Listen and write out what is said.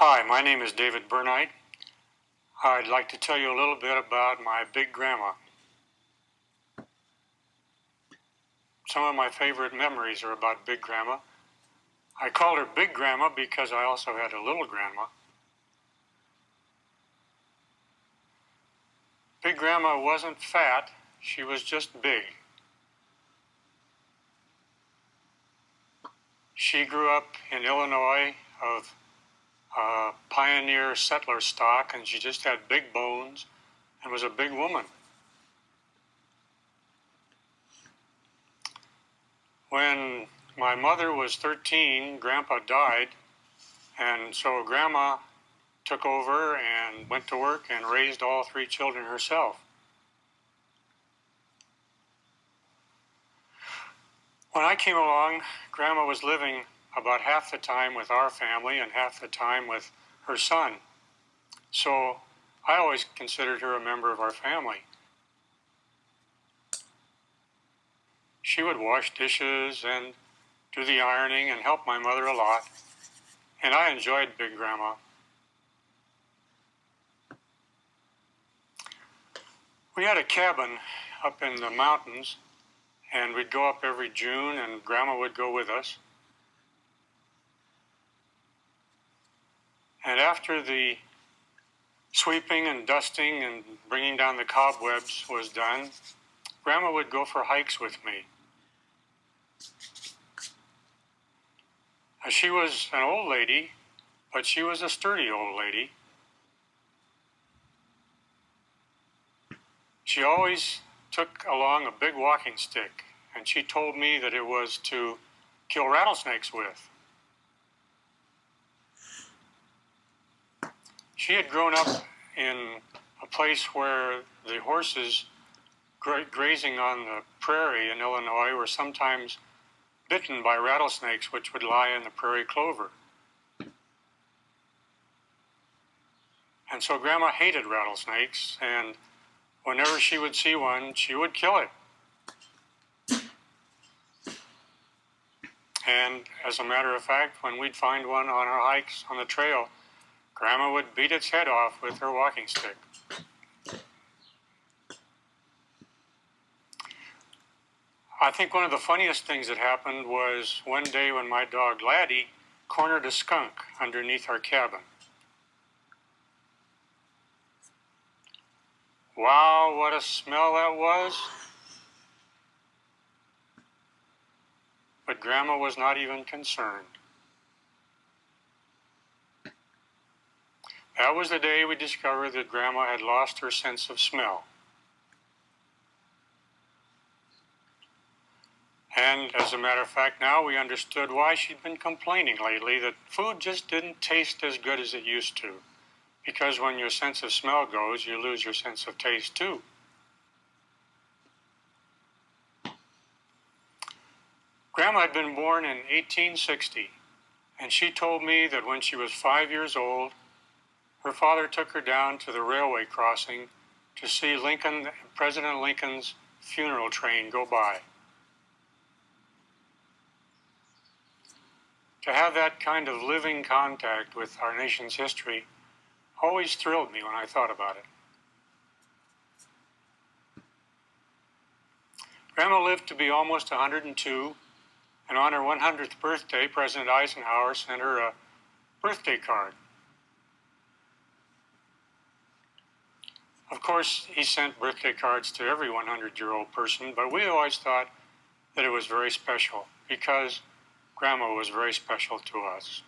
Hi, my name is David Burnite. I'd like to tell you a little bit about my big grandma. Some of my favorite memories are about big grandma. I called her big grandma because I also had a little grandma. Big grandma wasn't fat, she was just big. She grew up in Illinois of pioneer settler stock, and she just had big bones and was a big woman. When my mother was 13, Grandpa died, and so Grandma took over and went to work and raised all three children herself. When I came along, Grandma was living about half the time with our family and half the time with her son. So I always considered her a member of our family. She would wash dishes and do the ironing and help my mother a lot. And I enjoyed Big Grandma. We had a cabin up in the mountains, and we'd go up every June, and Grandma would go with us. And after the sweeping and dusting and bringing down the cobwebs was done, Grandma would go for hikes with me. She was an old lady, but she was a sturdy old lady. She always took along a big walking stick, and she told me that it was to kill rattlesnakes with. She had grown up in a place where the horses grazing on the prairie in Illinois were sometimes bitten by rattlesnakes, which would lie in the prairie clover. And so Grandma hated rattlesnakes, and whenever she would see one, she would kill it. And as a matter of fact, when we'd find one on our hikes on the trail, Grandma would beat its head off with her walking stick. I think one of the funniest things that happened was one day when my dog Laddie cornered a skunk underneath our cabin. Wow, what a smell that was. But Grandma was not even concerned. That was the day we discovered that Grandma had lost her sense of smell. And as a matter of fact, now we understood why she'd been complaining lately that food just didn't taste as good as it used to. Because when your sense of smell goes, you lose your sense of taste too. Grandma had been born in 1860, and she told me that when she was 5 years old, her father took her down to the railway crossing to see President Lincoln's funeral train go by. To have that kind of living contact with our nation's history always thrilled me when I thought about it. Grandma lived to be almost 102, and on her 100th birthday, President Eisenhower sent her a birthday card. Of course, he sent birthday cards to every 100-year-old person, but we always thought that it was very special because Grandma was very special to us.